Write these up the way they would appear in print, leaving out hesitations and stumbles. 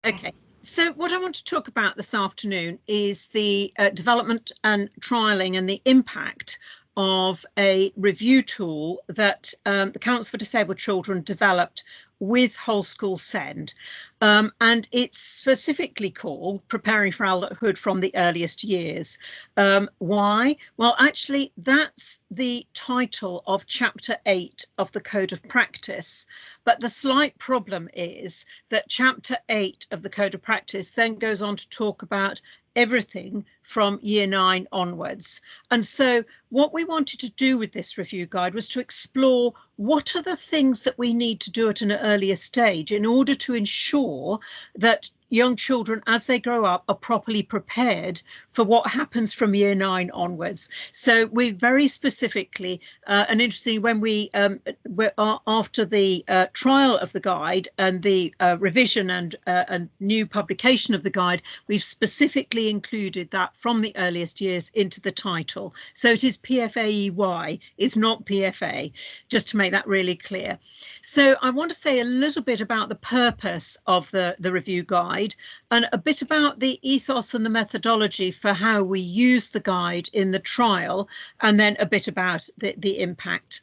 Okay, so what I want to talk about this afternoon is the development and trialling and the impact of a review tool that the Council for Disabled Children developed with Whole School Send. And it's specifically called Preparing for Adulthood from the Earliest Years. Why? Well, actually, that's the title of Chapter 8 of the Code of Practice. But the slight problem is that Chapter 8 of the Code of Practice then goes on to talk about everything from year 9 onwards. And so what we wanted to do with this review guide was to explore what are the things that we need to do at an earlier stage in order to ensure that young children, as they grow up, are properly prepared for what happens from year 9 onwards. So we very specifically, and interestingly, when we after the trial of the guide and the revision and new publication of the guide, we've specifically included that from the earliest years into the title. So it is PFAEY, it's not PFA, just to make that really clear. So I want to say a little bit about the purpose of the review guide and a bit about the ethos and the methodology for how we use the guide in the trial, and then a bit about the impact.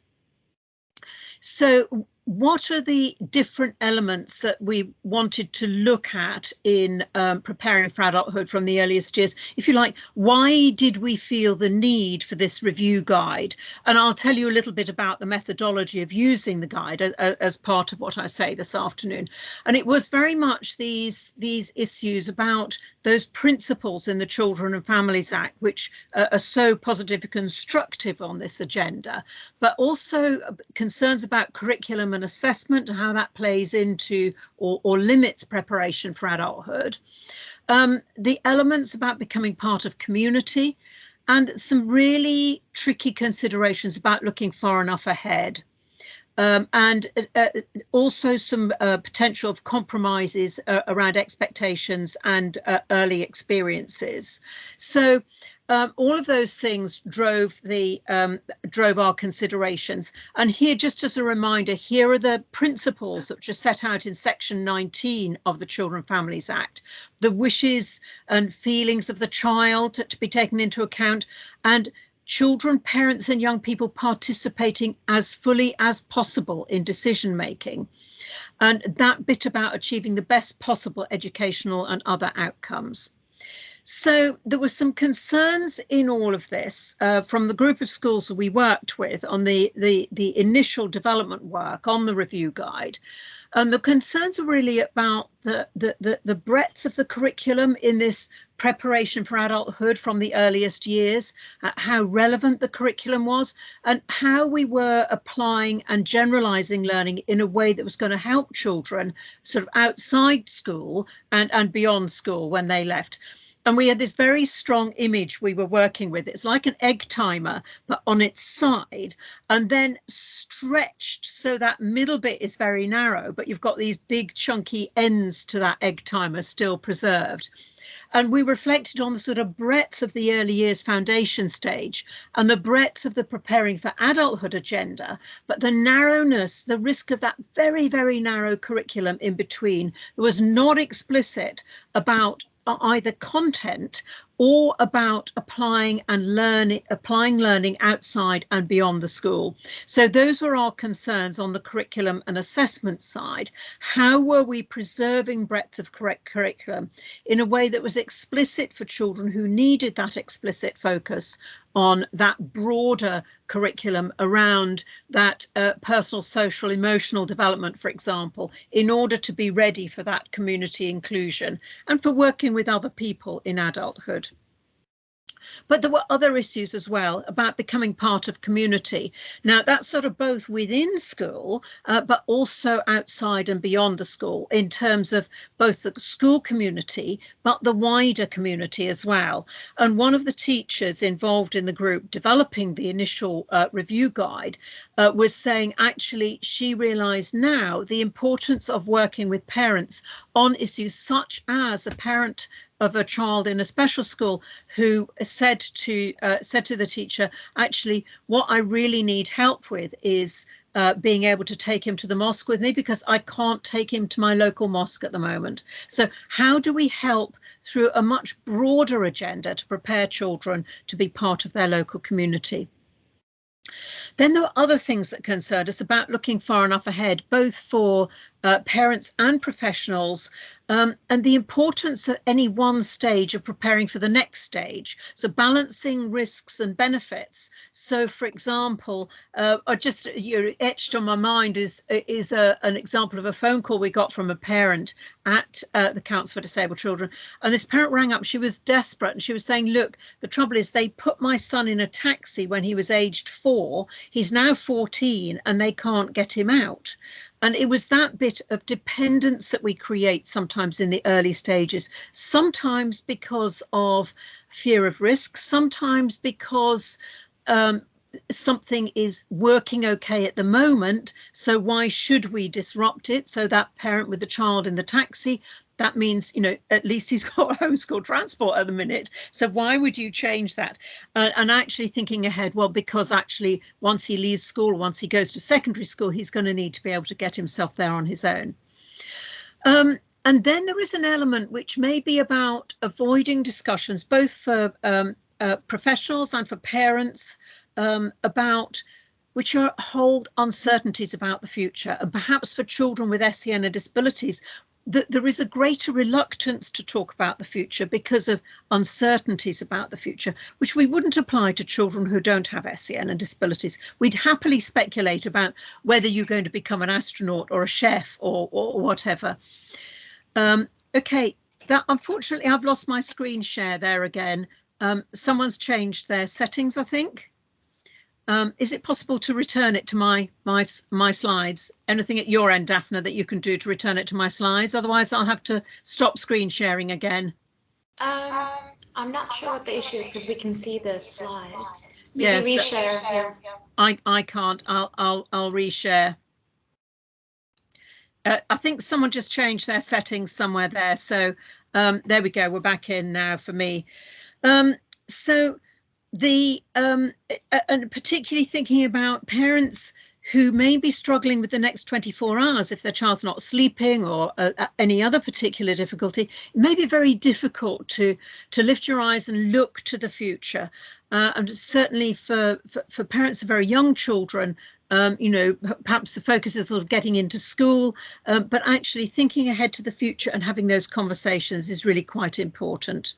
So what are the different elements that we wanted to look at in preparing for adulthood from the earliest years? If you like, why did we feel the need for this review guide? And I'll tell you a little bit about the methodology of using the guide as part of what I say this afternoon. And it was very much these issues about those principles in the Children and Families Act, which are so positive and constructive on this agenda, but also concerns about curriculum and assessment and how that plays into or limits preparation for adulthood. The elements about becoming part of community, and some really tricky considerations about looking far enough ahead. And also some potential of compromises around expectations and early experiences. So all of those things drove our considerations. And here, just as a reminder, here are the principles which are set out in section 19 of the Children and Families Act. The wishes and feelings of the child to be taken into account, and children, parents and young people participating as fully as possible in decision making. And that bit about achieving the best possible educational and other outcomes. So there were some concerns in all of this from the group of schools that we worked with on the initial development work on the review guide. And the concerns are really about the breadth of the curriculum in this preparation for adulthood from the earliest years, how relevant the curriculum was, and how we were applying and generalizing learning in a way that was going to help children sort of outside school and beyond school when they left. And we had this very strong image we were working with. It's like an egg timer, but on its side, and then stretched so that middle bit is very narrow, but you've got these big chunky ends to that egg timer still preserved. And we reflected on the sort of breadth of the early years foundation stage and the breadth of the preparing for adulthood agenda, but the narrowness, the risk of that very, very narrow curriculum in between that was not explicit about either content or about applying learning outside and beyond the school. So those were our concerns on the curriculum and assessment side. How were we preserving breadth of curriculum in a way that was explicit for children who needed that explicit focus on that broader curriculum around that personal, social, emotional development, for example, in order to be ready for that community inclusion and for working with other people in adulthood. But there were other issues as well about becoming part of community. Now, that's sort of both within school, but also outside and beyond the school in terms of both the school community, but the wider community as well. And one of the teachers involved in the group developing the initial review guide was saying, actually, she realised now the importance of working with parents on issues such as a parent of a child in a special school who said to the teacher, actually, what I really need help with is being able to take him to the mosque with me because I can't take him to my local mosque at the moment. So how do we help through a much broader agenda to prepare children to be part of their local community? Then there are other things that concerned us about looking far enough ahead, both for parents and professionals, and the importance at any one stage of preparing for the next stage. So balancing risks and benefits. So, for example, just etched on my mind is an example of a phone call we got from a parent at the Council for Disabled Children. And this parent rang up, she was desperate, and she was saying, look, the trouble is they put my son in a taxi when he was aged 4. He's now 14 and they can't get him out. And it was that bit of dependence that we create sometimes in the early stages, sometimes because of fear of risk, sometimes because something is working okay at the moment. So why should we disrupt it? So that parent with the child in the taxi, that means, you know, at least he's got homeschool transport at the minute. So why would you change that? And actually thinking ahead, well, because actually once he leaves school, once he goes to secondary school, he's going to need to be able to get himself there on his own. And then there is an element which may be about avoiding discussions, both for professionals and for parents, about which hold uncertainties about the future. And perhaps for children with SEN and disabilities, there is a greater reluctance to talk about the future because of uncertainties about the future, which we wouldn't apply to children who don't have SEN and disabilities. We'd happily speculate about whether you're going to become an astronaut or a chef or whatever. Okay, that unfortunately I've lost my screen share there again. Someone's changed their settings, I think. Is it possible to return it to my slides? Anything at your end, Daphne, that you can do to return it to my slides? Otherwise, I'll have to stop screen sharing again. I'm not sure what the issue is because we can see the slides. Maybe reshare. Yeah. I can't. I'll reshare. I think someone just changed their settings somewhere there. So there we go. We're back in now for me. So and particularly thinking about parents who may be struggling with the next 24 hours if their child's not sleeping or any other particular difficulty, it may be very difficult to lift your eyes and look to the future. And certainly for parents of very young children, you know, perhaps the focus is sort of getting into school, but actually thinking ahead to the future and having those conversations is really quite important.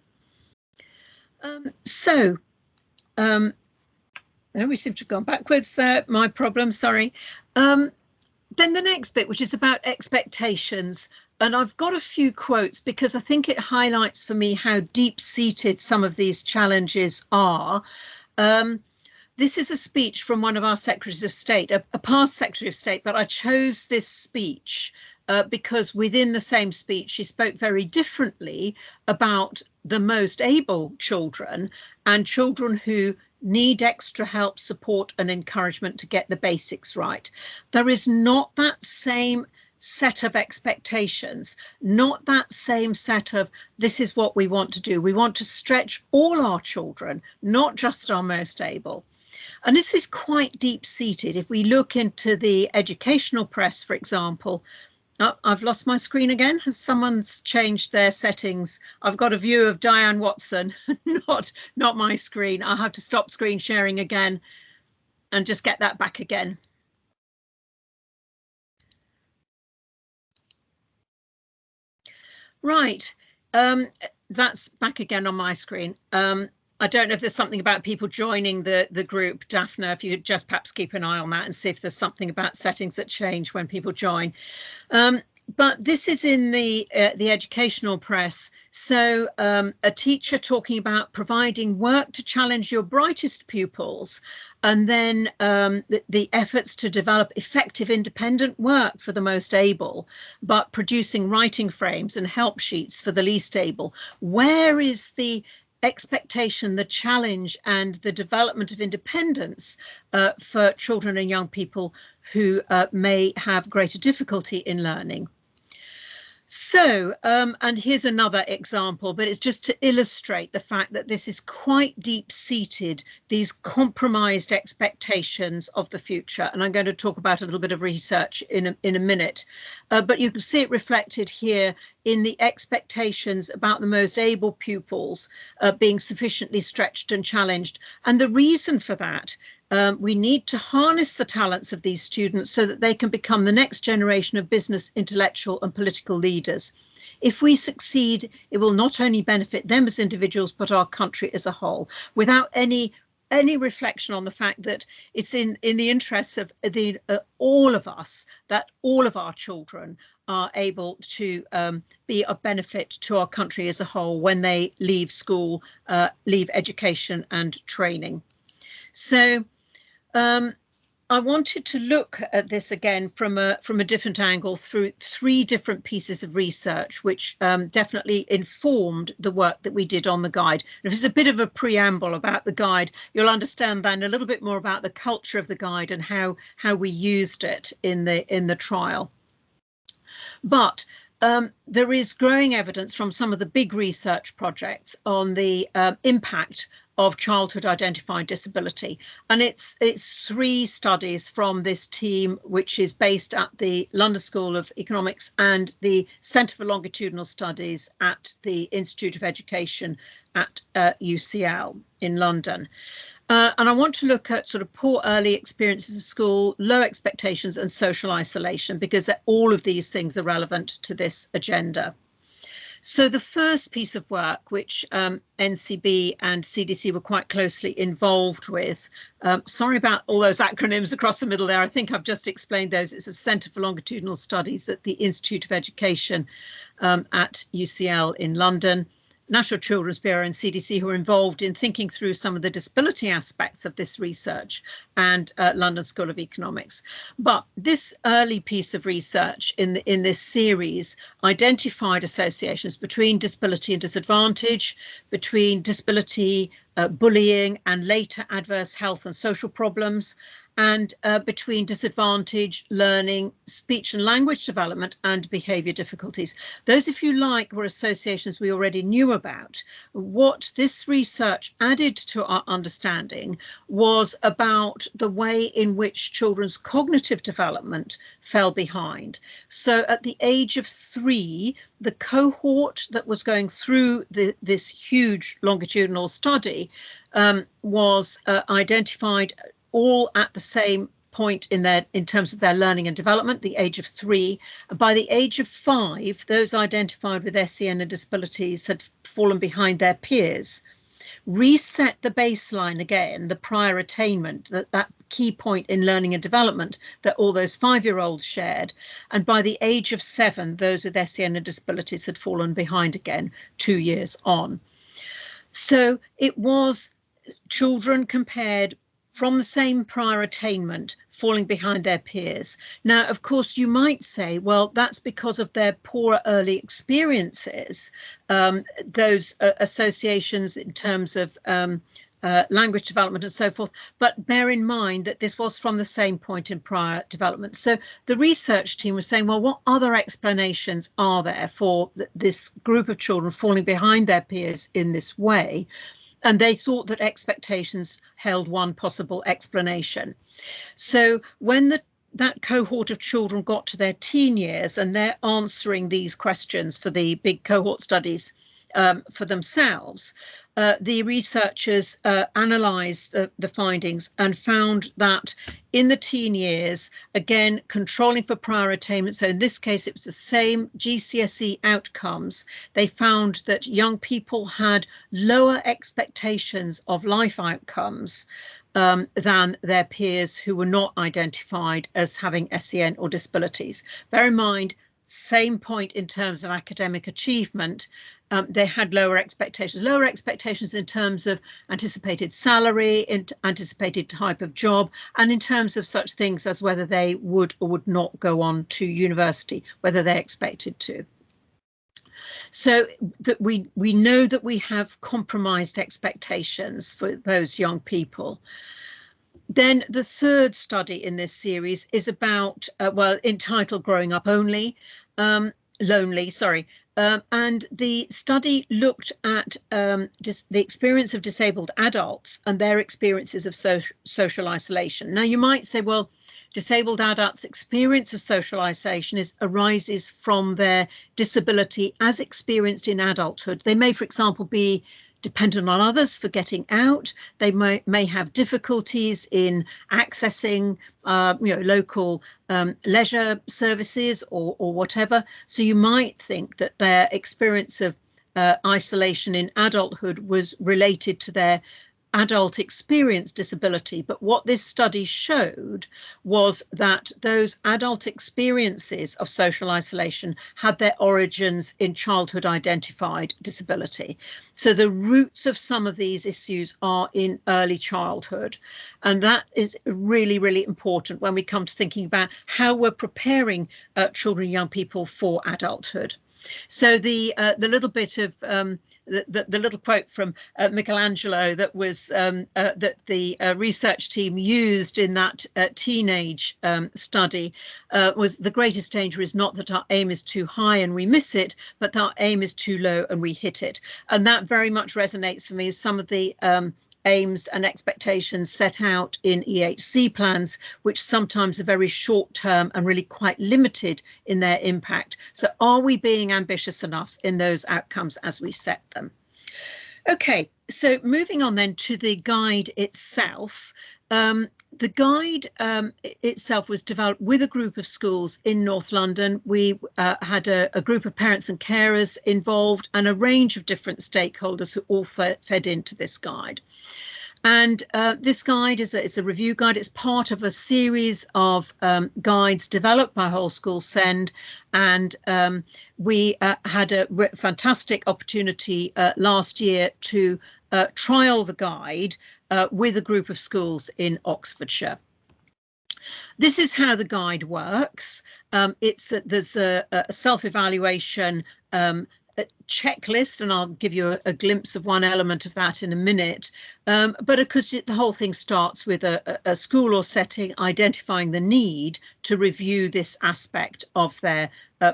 We seem to have gone backwards there. My problem, sorry. Then the next bit, which is about expectations. And I've got a few quotes because I think it highlights for me how deep-seated some of these challenges are. This is a speech from one of our Secretaries of State, a past Secretary of State, but I chose this speech because within the same speech, she spoke very differently about the most able children and children who need extra help, support and encouragement to get the basics right. There is not that same set of expectations, not that same set of this is what we want to do. We want to stretch all our children, not just our most able. And this is quite deep-seated. If we look into the educational press, for example, I've lost my screen again. Has someone's changed their settings? I've got a view of Diane Watson, not my screen. I'll have to stop screen sharing again and just get that back again. Right, that's back again on my screen. I don't know if there's something about people joining the group, Daphne, if you could just perhaps keep an eye on that and see if there's something about settings that change when people join. But this is in the educational press. So a teacher talking about providing work to challenge your brightest pupils, and then the efforts to develop effective independent work for the most able, but producing writing frames and help sheets for the least able. Where is the expectation, the challenge and the development of independence for children and young people who may have greater difficulty in learning? So, and here's another example, but it's just to illustrate the fact that this is quite deep-seated, these compromised expectations of the future. And I'm going to talk about a little bit of research in a minute, but you can see it reflected here in the expectations about the most able pupils being sufficiently stretched and challenged. And the reason for that, we need to harness the talents of these students so that they can become the next generation of business, intellectual and political leaders. If we succeed, it will not only benefit them as individuals, but our country as a whole, without any reflection on the fact that it's in the interests of all of us, that all of our children are able to be of benefit to our country as a whole when they leave school, leave education and training. So I wanted to look at this again from a different angle through 3 different pieces of research, which definitely informed the work that we did on the guide. And if it's a bit of a preamble about the guide, you'll understand then a little bit more about the culture of the guide and how we used it in the trial. But there is growing evidence from some of the big research projects on the impact of childhood identified disability, and it's 3 studies from this team, which is based at the London School of Economics and the Centre for Longitudinal Studies at the Institute of Education at UCL in London. And I want to look at sort of poor early experiences of school, low expectations and social isolation, because all of these things are relevant to this agenda. So the first piece of work, which NCB and CDC were quite closely involved with, sorry about all those acronyms across the middle there, I think I've just explained those. It's a Centre for Longitudinal Studies at the Institute of Education at UCL in London. National Children's Bureau and CDC, who are involved in thinking through some of the disability aspects of this research, and London School of Economics. But this early piece of research in this series identified associations between disability and disadvantage, between disability, bullying and later adverse health and social problems, and between disadvantage, learning, speech and language development and behaviour difficulties. Those, if you like, were associations we already knew about. What this research added to our understanding was about the way in which children's cognitive development fell behind. So at the age of 3, the cohort that was going through this huge longitudinal study was identified all at the same point in terms of their learning and development, the age of 3. By the age of 5, those identified with SEN and disabilities had fallen behind their peers. Reset the baseline again, the prior attainment, that key point in learning and development that all those 5-year-olds shared. And by the age of 7, those with SEN and disabilities had fallen behind again 2 years on. So it was children compared from the same prior attainment falling behind their peers. Now, of course, you might say, well, that's because of their poorer early experiences, those associations in terms of language development and so forth. But bear in mind that this was from the same point in prior development. So the research team was saying, well, what other explanations are there for this group of children falling behind their peers in this way? And they thought that expectations held one possible explanation. So when that cohort of children got to their teen years and they're answering these questions for the big cohort studies for themselves, the researchers analysed the findings and found that in the teen years, again, controlling for prior attainment, so in this case it was the same GCSE outcomes, they found that young people had lower expectations of life outcomes than their peers who were not identified as having SEN or disabilities. Bear in mind, same point in terms of academic achievement, they had lower expectations in terms of anticipated salary, anticipated type of job, and in terms of such things as whether they would or would not go on to university, whether they expected to. So that we know that we have compromised expectations for those young people. Then the third study in this series is about, well, entitled Growing Up Only. lonely, sorry. And the study looked at the experience of disabled adults and their experiences of social isolation. Now, you might say, well, disabled adults' experience of social isolation arises from their disability as experienced in adulthood. They may, for example, be dependent on others for getting out. They may have difficulties in accessing local leisure services or whatever. So you might think that their experience of isolation in adulthood was related to their adult experience disability. But what this study showed was that those adult experiences of social isolation had their origins in childhood identified disability. So the roots of some of these issues are in early childhood. And that is really, really important when we come to thinking about how we're preparing children and young people for adulthood. So the little bit of the little quote from Michelangelo that was that the research team used in that teenage study was, the greatest danger is not that our aim is too high and we miss it, but that our aim is too low and we hit it. And that very much resonates for me with some of the aims and expectations set out in EHC plans, which sometimes are very short term and really quite limited in their impact. So are we being ambitious enough in those outcomes as we set them? Okay, so moving on then to the guide itself. The guide itself was developed with a group of schools in North London. We had a group of parents and carers involved and a range of different stakeholders who all fed into this guide. And this guide is a review guide. It's part of a series of guides developed by Whole School Send. And we had a fantastic opportunity last year to trial the guide with a group of schools in Oxfordshire. This is how the guide works. There's a self-evaluation checklist, and I'll give you a glimpse of one element of that in a minute. But of course, the whole thing starts with a school or setting identifying the need to review this aspect of their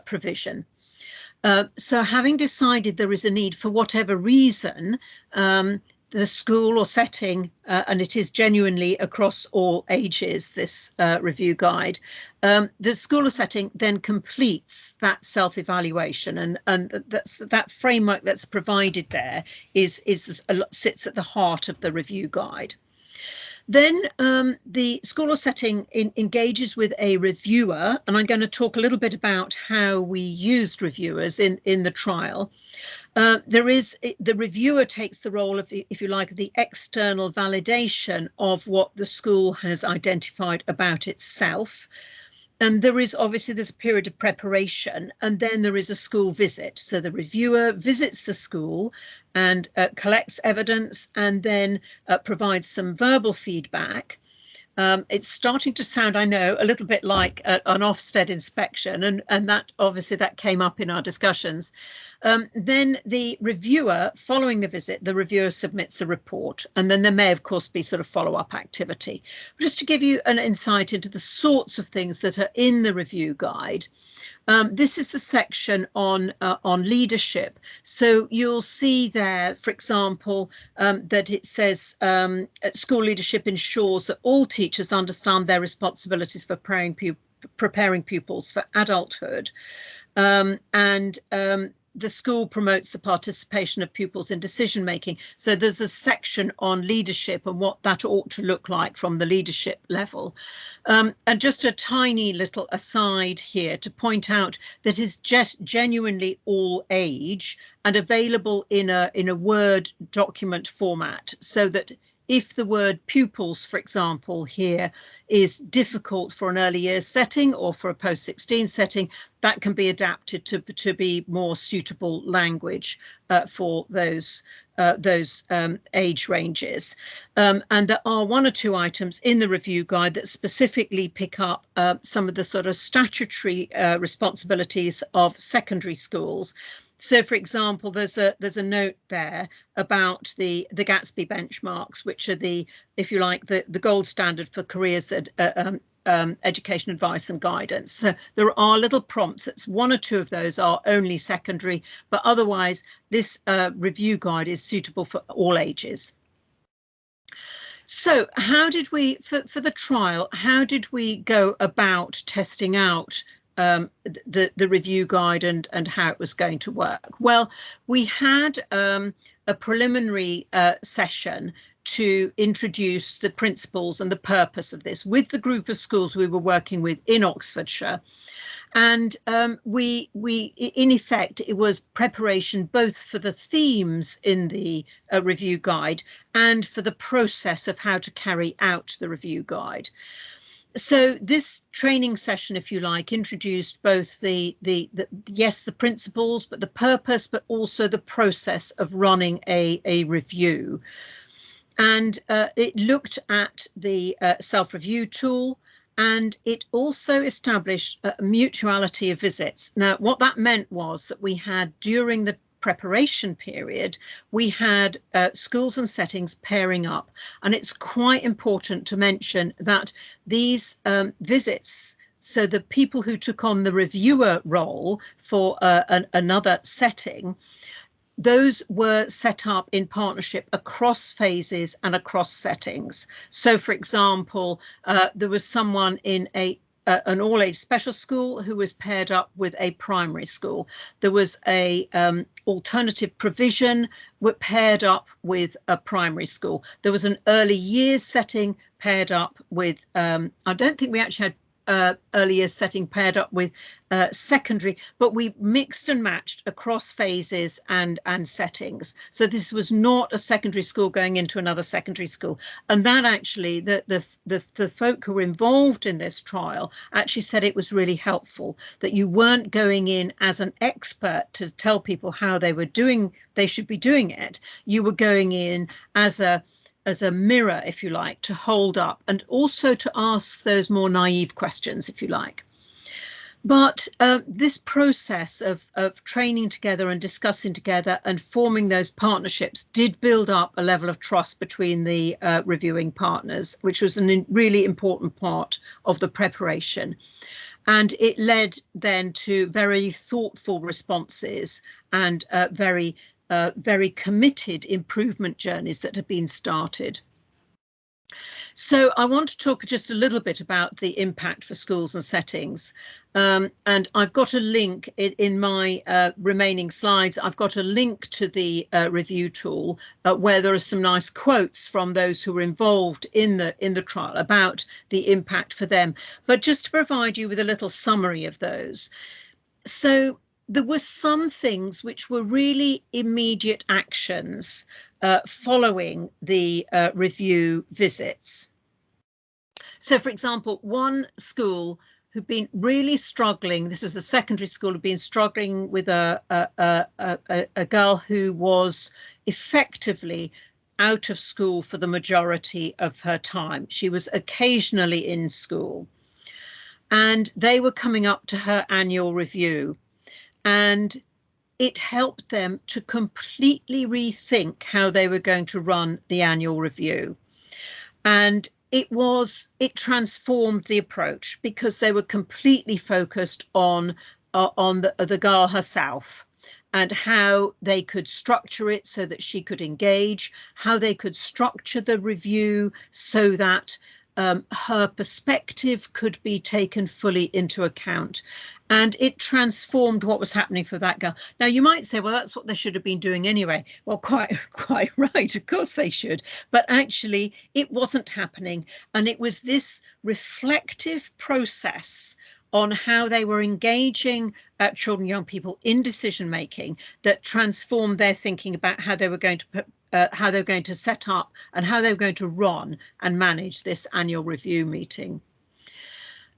provision. So having decided there is a need for whatever reason, the school or setting, and it is genuinely across all ages, this review guide, the school or setting then completes that self-evaluation, and that framework that's provided there sits at the heart of the review guide. Then the school or setting engages with a reviewer, and I'm going to talk a little bit about how we used reviewers in the trial. The reviewer takes the role of, if you like, the external validation of what the school has identified about itself. And there's a period of preparation, and then there is a school visit. So the reviewer visits the school and collects evidence and then provides some verbal feedback. It's starting to sound, I know, a little bit like an Ofsted inspection, and that came up in our discussions. Then the reviewer, following the visit, the reviewer submits a report, and then there may, of course, be sort of follow-up activity. Just to give you an insight into the sorts of things that are in the review guide, this is the section on leadership. So you'll see there, for example, that it says school leadership ensures that all teachers understand their responsibilities for preparing pupils for adulthood. The school promotes the participation of pupils in decision making. So there's a section on leadership and what that ought to look like from the leadership level. And just a tiny little aside here to point out that is genuinely all age and available in a Word document format, so that if the word pupils, for example, here is difficult for an early years setting or for a post-16 setting, that can be adapted to be more suitable language for those age ranges. And there are one or two items in the review guide that specifically pick up some of the sort of statutory responsibilities of secondary schools. So, for example, there's a note there about the Gatsby benchmarks, which are if you like, the gold standard for careers education advice and guidance. So there are little prompts. That's 1 or 2 of those are only secondary, but otherwise this review guide is suitable for all ages. So how did we, for the trial, how did we go about testing out the review guide and how it was going to work? Well, we had a preliminary session to introduce the principles and the purpose of this with the group of schools we were working with in Oxfordshire. And we in effect, it was preparation both for the themes in the review guide and for the process of how to carry out the review guide. So this training session, if you like, introduced both the principles, but the purpose, but also the process of running a review. And it looked at the self-review tool, and it also established a mutuality of visits. Now, what that meant was that we had, during the preparation period, we had schools and settings pairing up. And it's quite important to mention that these visits, so the people who took on the reviewer role for another setting, those were set up in partnership across phases and across settings. So, for example, there was someone in an all-age special school who was paired up with a primary school. There was a alternative provision paired up with a primary school. There was an early years setting paired up with, I don't think we actually had early years setting paired up with secondary, but we mixed and matched across phases and settings. So this was not a secondary school going into another secondary school. And that actually, the folk who were involved in this trial actually said it was really helpful, that you weren't going in as an expert to tell people how they should be doing it. You were going in as a mirror, if you like, to hold up and also to ask those more naive questions, if you like. But this process of training together and discussing together and forming those partnerships did build up a level of trust between the reviewing partners, which was a really important part of the preparation. And it led then to very thoughtful responses and very committed improvement journeys that have been started. So I want to talk just a little bit about the impact for schools and settings. And I've got a link in my remaining slides. I've got a link to the review tool where there are some nice quotes from those who were involved in the trial about the impact for them. But just to provide you with a little summary of those. So there were some things which were really immediate actions following the review visits. So, for example, one school who'd been really struggling, this was a secondary school, had been struggling with a girl who was effectively out of school for the majority of her time. She was occasionally in school, and they were coming up to her annual review. And it helped them to completely rethink how they were going to run the annual review. And it transformed the approach because they were completely focused on the girl herself and how they could structure it so that she could engage, how they could structure the review so that her perspective could be taken fully into account. And it transformed what was happening for that girl. Now, you might say, well, that's what they should have been doing anyway. Well, quite right. Of course they should. But actually, it wasn't happening. And it was this reflective process on how they were engaging children, young people in decision making that transformed their thinking about how they were going to set up and how they were going to run and manage this annual review meeting.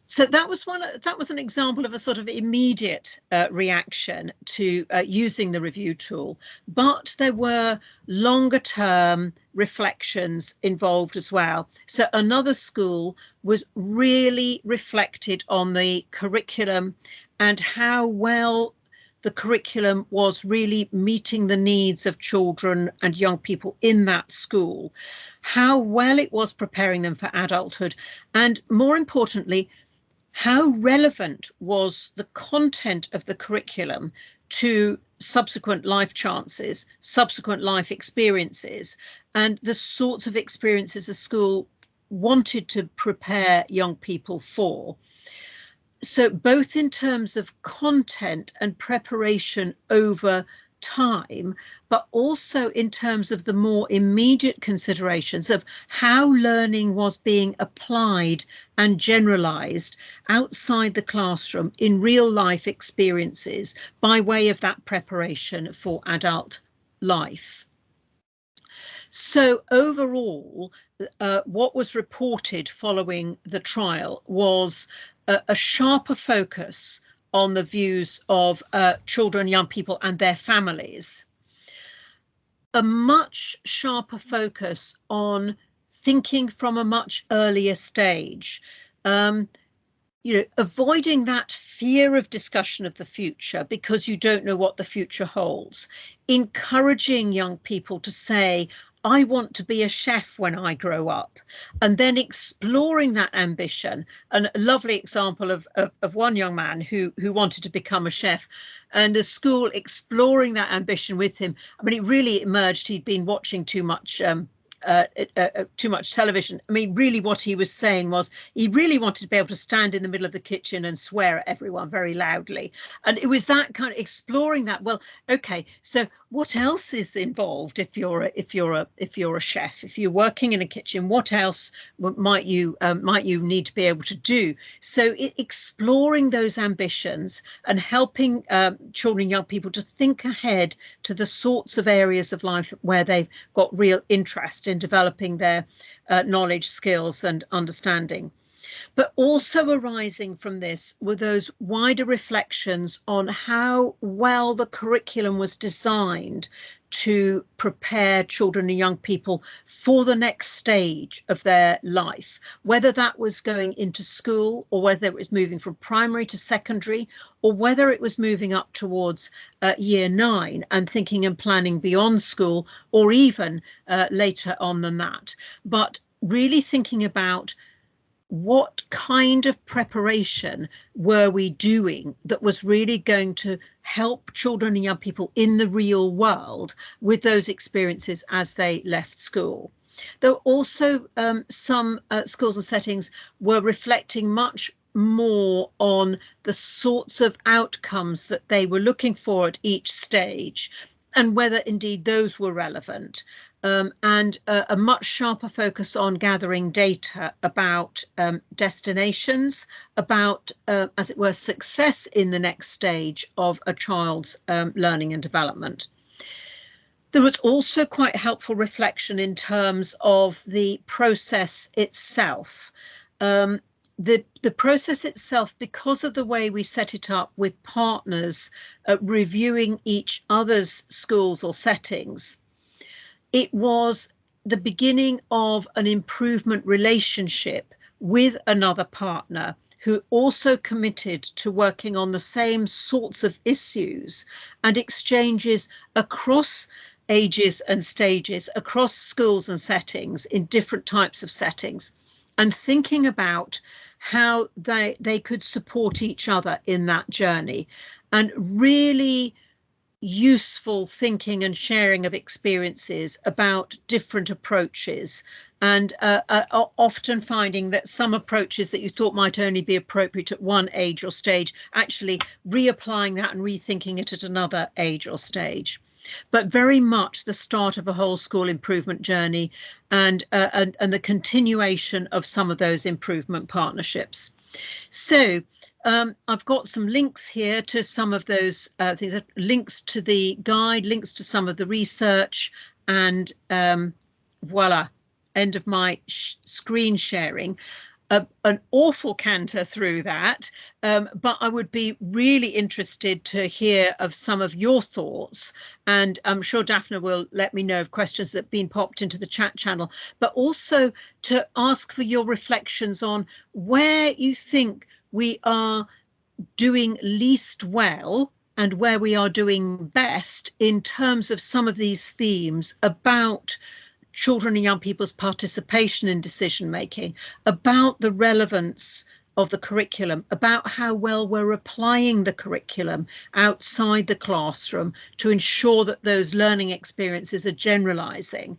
So that was an example of a sort of immediate reaction to using the review tool, but there were longer term reflections involved as well. So another school was really reflected on the curriculum and how well the curriculum was really meeting the needs of children and young people in that school, how well it was preparing them for adulthood, and more importantly, how relevant was the content of the curriculum to subsequent life chances, subsequent life experiences, and the sorts of experiences the school wanted to prepare young people for. So both in terms of content and preparation over time, but also in terms of the more immediate considerations of how learning was being applied and generalized outside the classroom in real life experiences by way of that preparation for adult life. So overall, what was reported following the trial was a sharper focus on the views of children, young people and their families, a much sharper focus on thinking from a much earlier stage, avoiding that fear of discussion of the future because you don't know what the future holds, encouraging young people to say, I want to be a chef when I grow up, and then exploring that ambition. And a lovely example of one young man who wanted to become a chef, and the school exploring that ambition with him. I mean, it really emerged he'd been watching too much television. I mean, really what he was saying was he really wanted to be able to stand in the middle of the kitchen and swear at everyone very loudly. And it was that kind of exploring that. Well, okay, so what else is involved if you're a chef? If you're working in a kitchen, what else might you need to be able to do? So exploring those ambitions and helping children and young people to think ahead to the sorts of areas of life where they've got real interest in developing their knowledge, skills and understanding. But also arising from this were those wider reflections on how well the curriculum was designed to prepare children and young people for the next stage of their life, whether that was going into school or whether it was moving from primary to secondary, or whether it was moving up towards year 9 and thinking and planning beyond school, or even later on than that. But really thinking about what kind of preparation were we doing that was really going to help children and young people in the real world with those experiences as they left school. Though also some schools and settings were reflecting much more on the sorts of outcomes that they were looking for at each stage and whether indeed those were relevant. And a much sharper focus on gathering data about destinations, about, as it were, success in the next stage of a child's learning and development. There was also quite helpful reflection in terms of the process itself. The process itself, because of the way we set it up with partners reviewing each other's schools or settings, it was the beginning of an improvement relationship with another partner who also committed to working on the same sorts of issues and exchanges across ages and stages, across schools and settings, in different types of settings, and thinking about how they could support each other in that journey, and really useful thinking and sharing of experiences about different approaches, and often finding that some approaches that you thought might only be appropriate at one age or stage, actually reapplying that and rethinking it at another age or stage. But very much the start of a whole school improvement journey and the continuation of some of those improvement partnerships. So I've got some links here to some of those things, links to the guide, links to some of the research, and voila, end of my screen sharing. An awful canter through that, but I would be really interested to hear of some of your thoughts, and I'm sure Daphne will let me know of questions that have been popped into the chat channel, but also to ask for your reflections on where you think we are doing least well and where we are doing best in terms of some of these themes about children and young people's participation in decision making, about the relevance of the curriculum, about how well we're applying the curriculum outside the classroom to ensure that those learning experiences are generalizing.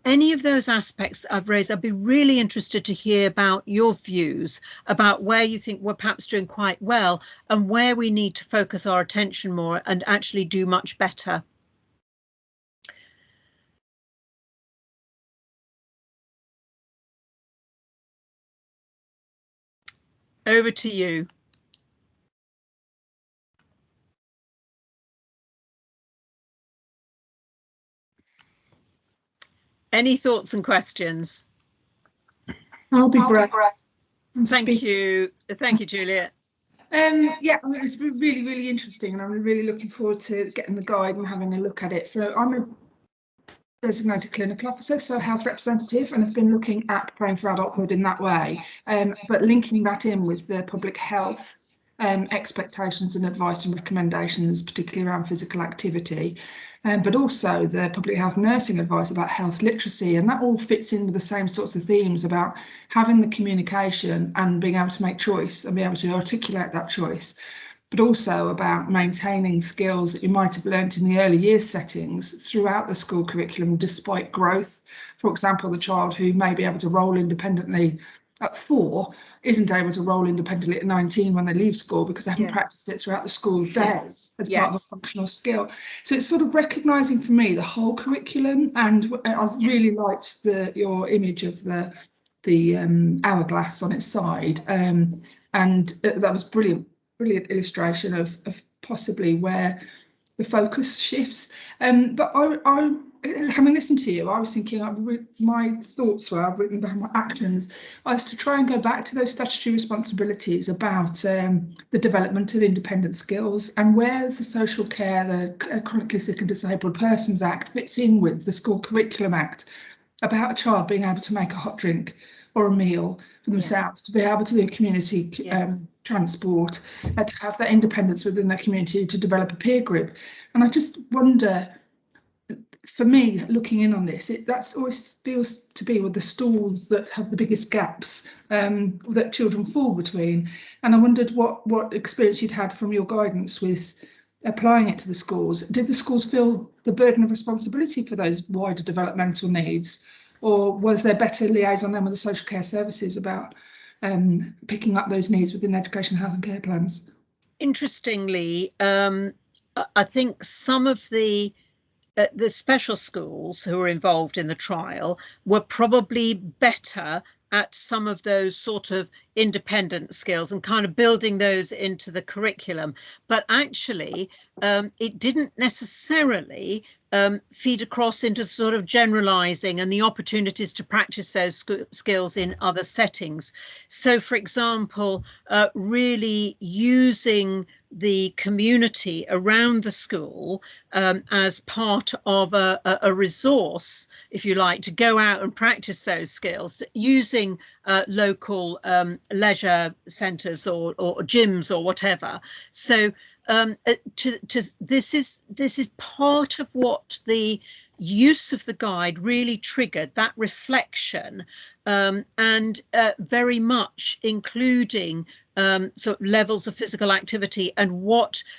Any of those aspects that I've raised, I'd be really interested to hear about your views about where you think we're perhaps doing quite well and where we need to focus our attention more and actually do much better. Over to you. Any thoughts and questions? I'll be brief. Thank you. Thank you, Juliet. Yeah, I mean, it's been really, really interesting, and I'm really looking forward to getting the guide and having a look at it. So I'm a designated clinical officer, so health representative, and I've been looking at preparing for adulthood in that way, but linking that in with the public health expectations and advice and recommendations, particularly around physical activity, but also the public health nursing advice about health literacy, and that all fits in with the same sorts of themes about having the communication and being able to make choice and be able to articulate that choice, but also about maintaining skills that you might have learnt in the early years settings throughout the school curriculum despite growth. For example, the child who may be able to roll independently at 4 isn't able to roll independently at 19 when they leave school because they haven't practiced it throughout the school days as part of a functional skill. So it's sort of recognising for me the whole curriculum, and I've really liked your image of the hourglass on its side, and that was brilliant illustration of possibly where the focus shifts. But I having listened to you, I was thinking, my thoughts were, I've written down my actions, was to try and go back to those statutory responsibilities about the development of independent skills, and where's the social care, the Chronically Sick and Disabled Persons Act fits in with the School Curriculum Act about a child being able to make a hot drink or a meal for themselves, to be able to do community transport, to have that independence within their community, to develop a peer group. And I just wonder, for me, looking in on this, that's always feels to be with the schools that have the biggest gaps that children fall between. And I wondered what experience you'd had from your guidance with applying it to the schools. Did the schools feel the burden of responsibility for those wider developmental needs, or was there better liaison then with the social care services about picking up those needs within education, health and care plans? Interestingly, I think some of the special schools who were involved in the trial were probably better at some of those sort of independent skills and kind of building those into the curriculum. But actually, it didn't necessarily feed across into sort of generalizing and the opportunities to practice those skills in other settings. So, for example, really using the community around the school as part of a resource, if you like, to go out and practice those skills, using local leisure centres or gyms or whatever. So this is part of what the use of the guide really triggered, that reflection, and very much including sort of levels of physical activity and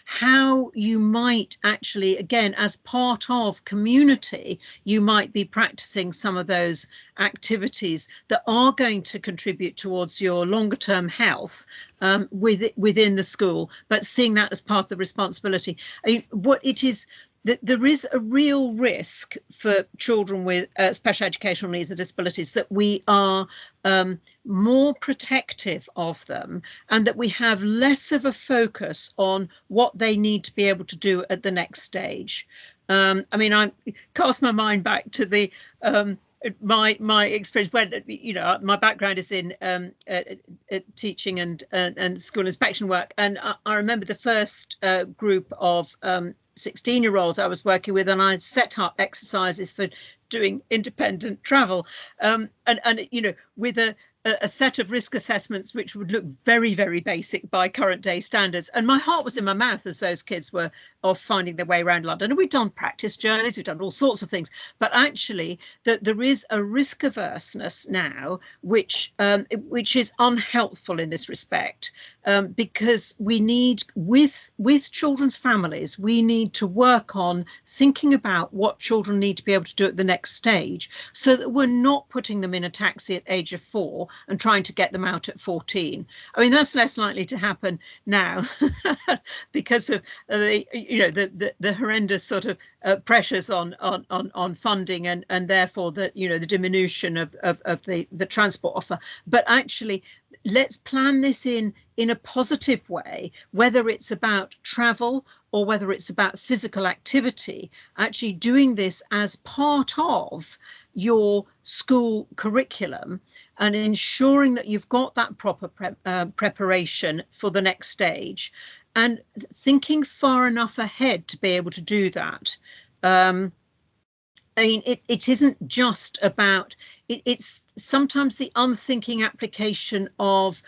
how you might actually, again, as part of community, you might be practicing some of those activities that are going to contribute towards your longer term health within the school, but seeing that as part of the responsibility. What it is, that there is a real risk for children with special educational needs and disabilities that we are more protective of them, and that we have less of a focus on what they need to be able to do at the next stage. I mean, I cast my mind back to the my experience when, you know, my background is in teaching and school inspection work, and I remember the first group of 16-year-olds I was working with, and I set up exercises for doing independent travel, and you know, with a set of risk assessments which would look very, very basic by current day standards. And my heart was in my mouth as those kids were off finding their way around London. And we've done practice journeys, we've done all sorts of things, but actually that there is a risk averseness now, which is unhelpful in this respect, because we need, with children's families, we need to work on thinking about what children need to be able to do at the next stage, so that we're not putting them in a taxi at age of 4 and trying to get them out at 14. I mean, that's less likely to happen now because of the horrendous sort of pressures on funding and therefore the diminution of the transport offer. But actually, let's plan this in a positive way, whether it's about travel or whether it's about physical activity, actually doing this as part of your school curriculum and ensuring that you've got that proper preparation for the next stage, and thinking far enough ahead to be able to do that. I mean, it isn't just about, it's sometimes the unthinking application of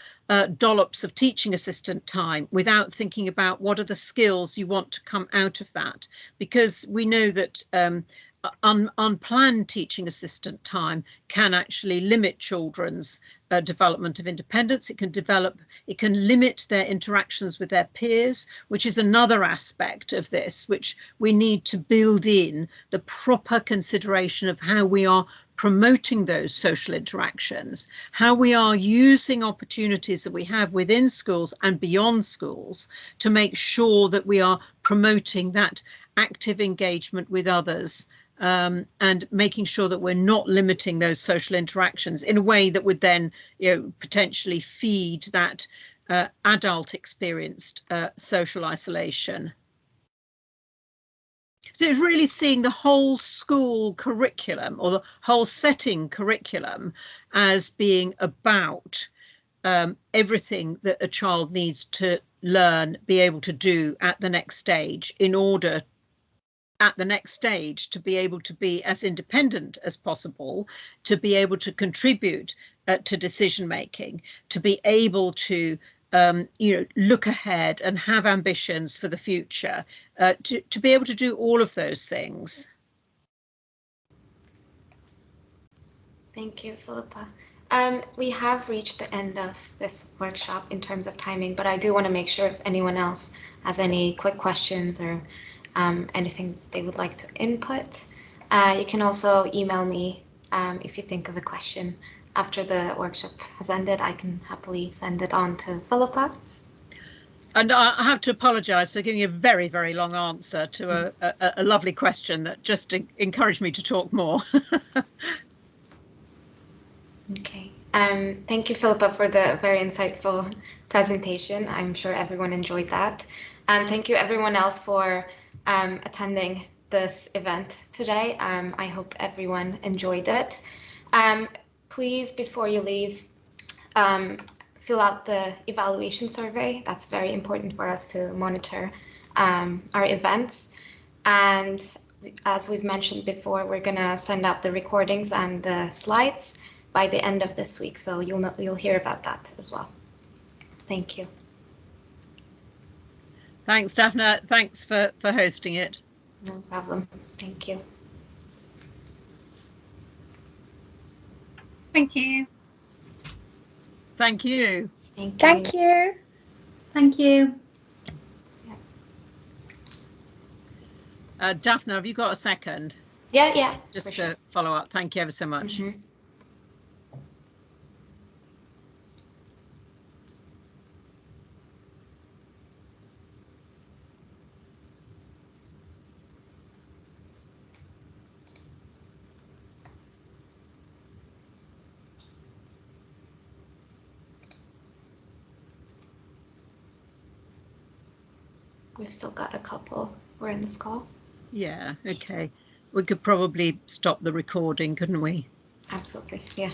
dollops of teaching assistant time without thinking about what are the skills you want to come out of that, because we know that unplanned teaching assistant time can actually limit children's development of independence. It can limit their interactions with their peers, which is another aspect of this, which we need to build in the proper consideration of how we are promoting those social interactions, how we are using opportunities that we have within schools and beyond schools to make sure that we are promoting that active engagement with others, and making sure that we're not limiting those social interactions in a way that would then, potentially feed that adult experienced social isolation. So it's really seeing the whole school curriculum or the whole setting curriculum as being about everything that a child needs to learn, be able to do at the next stage, in order at the next stage to be able to be as independent as possible, to be able to contribute to decision making, to be able to look ahead and have ambitions for the future, to be able to do all of those things. Thank you, Philippa. We have reached the end of this workshop in terms of timing, but I do want to make sure if anyone else has any quick questions or anything they would like to input. You can also email me if you think of a question after the workshop has ended. I can happily send it on to Philippa. And I have to apologise for giving you a very, very long answer to a lovely question that just encouraged me to talk more. Okay. Thank you, Philippa, for the very insightful presentation. I'm sure everyone enjoyed that. And thank you everyone else for attending this event today. I hope everyone enjoyed it. Please, before you leave, fill out the evaluation survey. That's very important for us to monitor our events. And as we've mentioned before, we're gonna send out the recordings and the slides by the end of this week. So you'll hear about that as well. Thank you. Thanks, Daphne. Thanks for hosting it. No problem. Thank you. Thank you. Thank you. Thank you. Thank you. Thank you. Daphne, have you got a second? Yeah. Just to sure. follow up. Thank you ever so much. Mm-hmm. We've still got a couple. We're in this call. Yeah, okay. We could probably stop the recording, couldn't we? Absolutely, yeah.